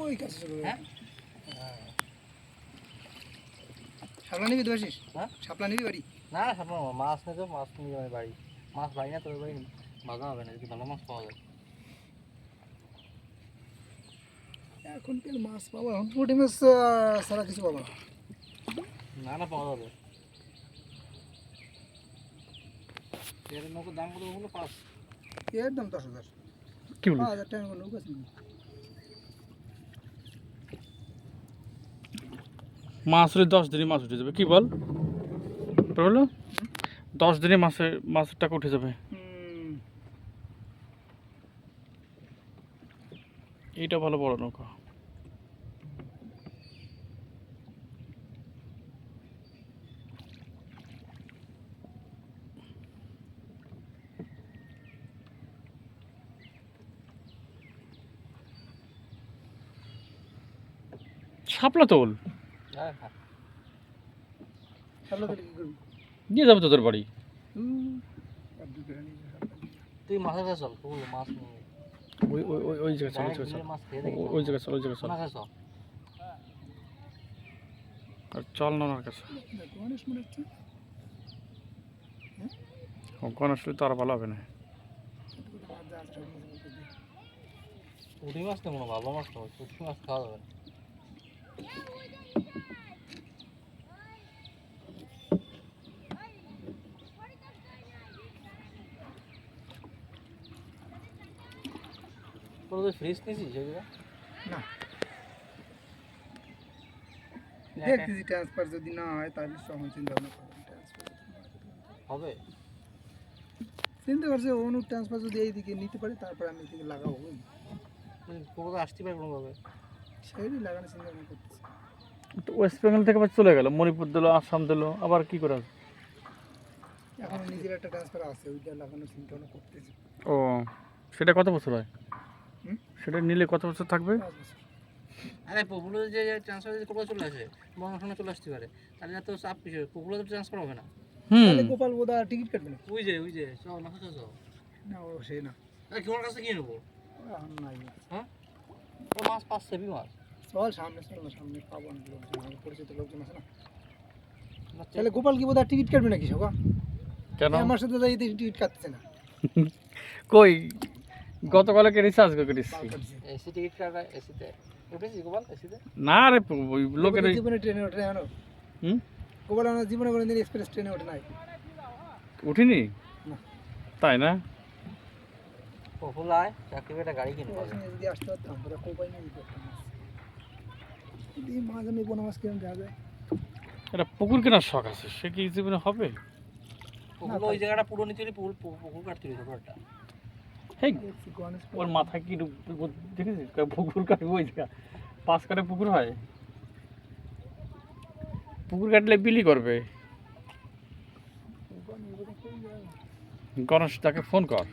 ওই কাছে চলে হ্যাঁ শাপলা নিবি তো আসিস? হ্যাঁ শাপলা নিবি বাড়ি? না সামনে মাছ নেই তো মাছ নিয়ে যাবে বাড়ি মাছ বাড়ি না তোর বাড়ি ভাজা হবে না যদি ভালো মাছ পাওয়া যায় এখন কি আর মাছ পাবো? এখন পুঁটি মাছ ছাড়া কিছু পাবো না। না না পাওয়া যাবে এর নৌকোর দাম কত বললো 5 এর দাম 10,000। কি বলিস? 5,000 টাকা করে নৌকা আছে। মাছ হলে 10 দিনে মাছ উঠে যাবে, কি বল বলো? 10 দিনে মাছের টাকা উঠে যাবে। এইটা ভালো বড় নৌকা। শাপলা তোল হ্যাঁ হ্যাঁ শাপলা তুলে কি করবি? নিয়ে যাবো তোদের বাড়ি। আর দুই করে নিয়ে যা। তুই মাছের কাছে চল পুকুরে মাছ নিয়ে ওই ওই ওই ওই জায়গায় চল, ওই ডাইরেক্ট জায়গায় চল, বিলের মাছ খেয়ে দেখি ওই জায়গায় চল, ওই জায়গায় চল। না কাছে চল আর চল না ওনার কাছে। গণেশ মনে হচ্ছে ওখানে আসলে তো আর ভালো হবে না। পুঁটি মাছ নেবো না ভালো মাছ নেবো পুঁটি মাছ খাওয়া যাবে না তোর ফ্রিজ নিয়েছিস সেগুলো না দেখতেছি ট্রান্সফার যদি না হয় তাহলে সময় চিন্তা ভাবনা করবো। হবে চিন্তা করছে অনু ট্রান্সফার যদি এইদিকে নিতে পারি তারপর আমি এদিকে লাগাবো। মানে পুকুরে আসতে পারে কোনোভাবে সেইটাই লাগানোর চিন্তা ভাবনা করতেছি। তো ওয়েস্ট বেঙ্গল থেকে আবার চলে গেল, মণিপুর দিল, আসাম দিল, আবার কি করে আসবে? এখন নিজের একটা ট্রান্সফার আছে ওইটা লাগানোর চিন্তা ভাবনা করতেছি। ও সেটা কত বছর হয়? হুম? সেটা নিলে কত বছর থাকবে? 5 বছর। আরে পুকুরে যে ট্রান্সফার যদি কোথাও চলে আসে বর্ণাশনে চলে আসতে পারে তাহলে এত চাপ কিছু পুকুরে তো ট্রান্সফার হবে না হুম, তাহলে গোপাল বোদা টিকিট কাটবে না? ওই যে চল মাছ চল না ও সে না। আরে তোমার কাছে কি নেবো এখন নাই। হ্যাঁ ও মাছ পাচ্ছে বি মাছ চল সামনে চল না, সামনে পাবো অনেক লোকজন, আমার পরিচিত লোকজন আছে না। আচ্ছা, তাহলে গোপাল কি বোধহয় টিকিট কাটবে নাকি সকা? কেন? আমার সাথে যাই টিকিট কাটছে না। কই গতকালে কেটেছি, আজকে কেটেছি। পাল কাটছে। এসি টিকিট কাটা এসিতে উঠেছি গোপাল এসিতে না রে, ওই লোকের ওই- জীবনে ট্রেনে ওঠে না জানো? হুম, গোপাল আমার জীবনে কোনোদিন এক্সপ্রেস ট্রেনে ওঠে নাই। উঠিনি না। তাই না? পপুলায় চাকরি একটা গাড়ি কিনতে ওর হবে সঙ্গে যদি আসতে পারতাম ওরা কোপাই নিয়ে দিত একটা মাছ। যদি মাছ আমি কোনো মাছ কিরম দেওয়া যায়? এটা পুকুর কেনার শখ আছে, সে কি জীবনে হবে? পুকুর ওই জায়গাটা পুরো নিতে হলে পুকুর কাটতে হবে পুরোটা হেই, দেখছি গণেশ ওর মাথায় কি দেখেছিস পুকুর কাটবে ওই জায়গা 5 কাঠে পুকুর হয়, পুকুর কাটলে বিলি করবে। গণেশ তাকে ফোন কর।